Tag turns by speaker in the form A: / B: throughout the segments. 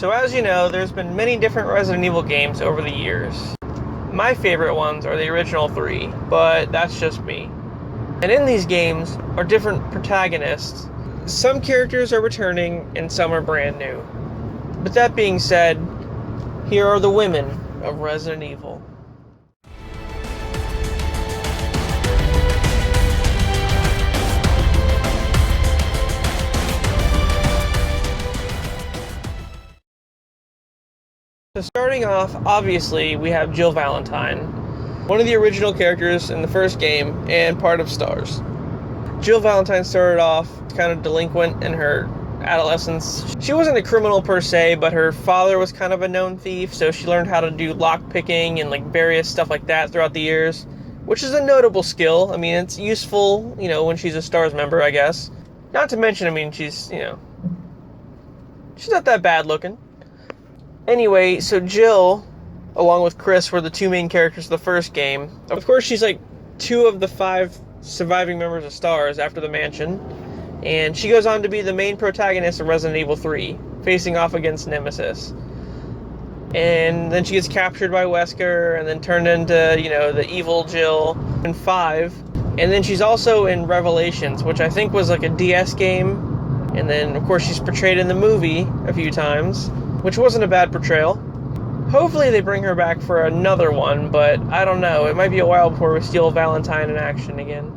A: So as you know, there's been many different Resident Evil games over the years. My favorite ones are the original 3, but that's just me. And in these games are different protagonists. Some characters are returning and some are brand new. But that being said, here are the women of Resident Evil. So starting off, obviously, we have Jill Valentine, one of the original characters in the first game and part of STARS. Jill Valentine started off kind of delinquent in her adolescence. She wasn't a criminal per se, but her father was kind of a known thief, so she learned how to do lockpicking and various stuff like that throughout the years, which is a notable skill. I mean, it's useful, when she's a STARS member, I guess. Not to mention, she's not that bad looking. Anyway, so Jill, along with Chris, were the two main characters of the first game. Of course, she's 2 of the 5 surviving members of STARS after the mansion, and she goes on to be the main protagonist of Resident Evil 3, facing off against Nemesis. And then she gets captured by Wesker, and then turned into, the evil Jill in 5. And then she's also in Revelations, which I think was a DS game. And then, of course, she's portrayed in the movie a few times, which wasn't a bad portrayal. Hopefully they bring her back for another one, but I don't know. It might be a while before we see Valentine in action again.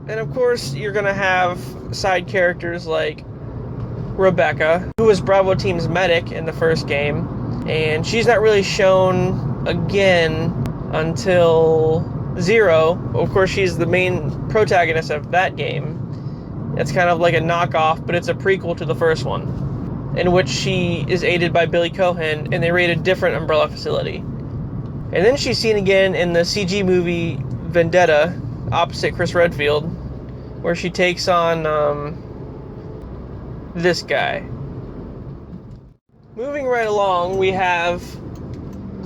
A: And of course, you're going to have side characters like Rebecca, who was Bravo Team's medic in the first game, and she's not really shown again until 0. Of course, she's the main protagonist of that game. It's kind of like a knockoff, but it's a prequel to the first one, in which she is aided by Billy Cohen, and they raid a different Umbrella facility. And then she's seen again in the CG movie Vendetta, opposite Claire Redfield, where she takes on this guy. Moving right along, we have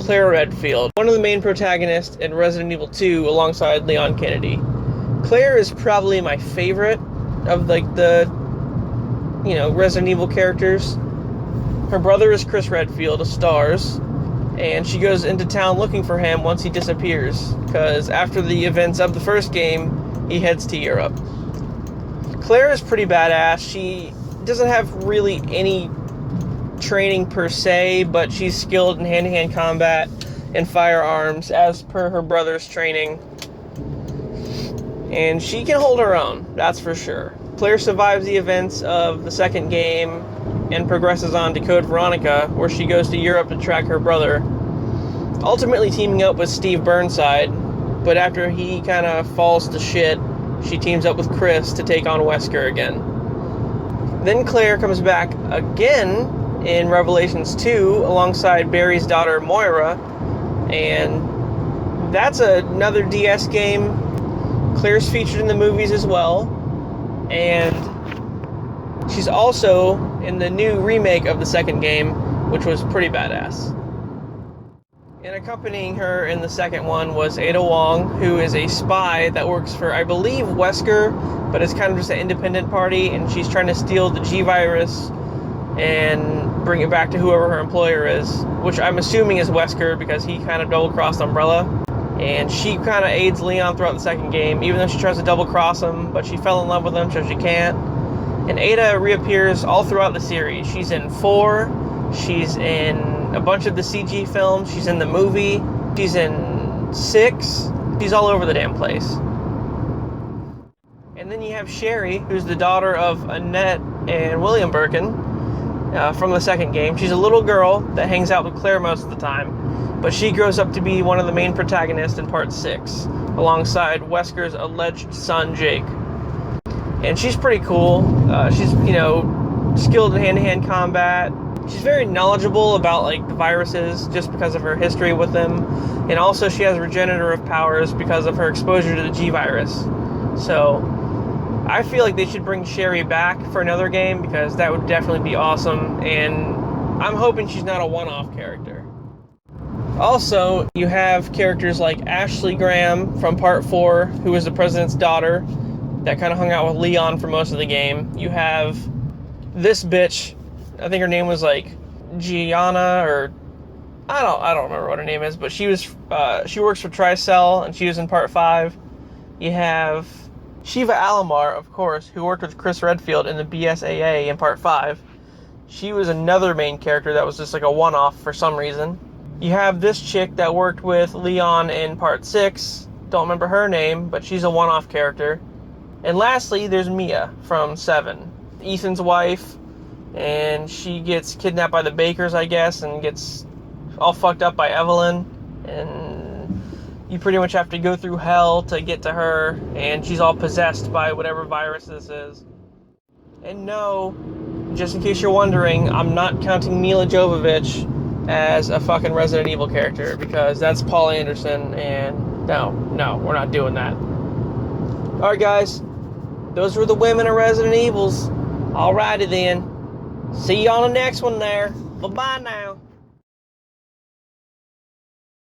A: Claire Redfield, one of the main protagonists in Resident Evil 2 alongside Leon Kennedy. Claire is probably my favorite of the Resident Evil characters. Her brother is Chris Redfield of STARS, and she goes into town looking for him once he disappears, because after the events of the first game, he heads to Europe. Claire is pretty badass. She doesn't have really any training per se, but she's skilled in hand-to-hand combat and firearms as per her brother's training. And she can hold her own, that's for sure. Claire survives the events of the second game and progresses on to Code Veronica, where she goes to Europe to track her brother, ultimately teaming up with Steve Burnside, but after he kind of falls to shit, she teams up with Chris to take on Wesker again. Then Claire comes back again in Revelations 2 alongside Barry's daughter Moira, and that's another DS game. Claire's featured in the movies as well, and she's also in the new remake of the second game, which was pretty badass. And accompanying her in the second one was Ada Wong, who is a spy that works for, I believe, Wesker, but it's kind of just an independent party, and she's trying to steal the G-Virus and bring it back to whoever her employer is, which I'm assuming is Wesker, because he kind of double-crossed Umbrella. And she kind of aids Leon throughout the second game, even though she tries to double-cross him, but she fell in love with him, so she can't. And Ada reappears all throughout the series. She's in 4, she's in a bunch of the CG films, she's in the movie, she's in 6, she's all over the damn place. And then you have Sherry, who's the daughter of Annette and William Birkin from the second game. She's a little girl that hangs out with Claire most of the time, but she grows up to be one of the main protagonists in Part 6, alongside Wesker's alleged son, Jake. And she's pretty cool. She's, skilled in hand-to-hand combat. She's very knowledgeable about, the viruses, just because of her history with them. And also she has regenerative powers because of her exposure to the G-Virus. So I feel like they should bring Sherry back for another game, because that would definitely be awesome. And I'm hoping she's not a one-off character. Also, you have characters like Ashley Graham from Part 4, who was the president's daughter, that kind of hung out with Leon for most of the game. You have this bitch, I think her name was like Gianna, or I don't remember what her name is, but she works for Tricell, and she was in part 5. You have Shiva Alomar, of course, who worked with Chris Redfield in the BSAA in part 5. She was another main character that was just like a one-off for some reason. You have this chick that worked with Leon in part 6. Don't remember her name, but she's a one-off character. And lastly, there's Mia from 7. Ethan's wife, and she gets kidnapped by the Bakers, I guess, and gets all fucked up by Evelyn. And you pretty much have to go through hell to get to her, and she's all possessed by whatever virus this is. And no, just in case you're wondering, I'm not counting Mila Jovovich as a fucking Resident Evil character, because that's Paul Anderson, and no, we're not doing that. Alright guys, those were the women of Resident Evils. Alrighty then. See you on the next one there. Bye-bye now.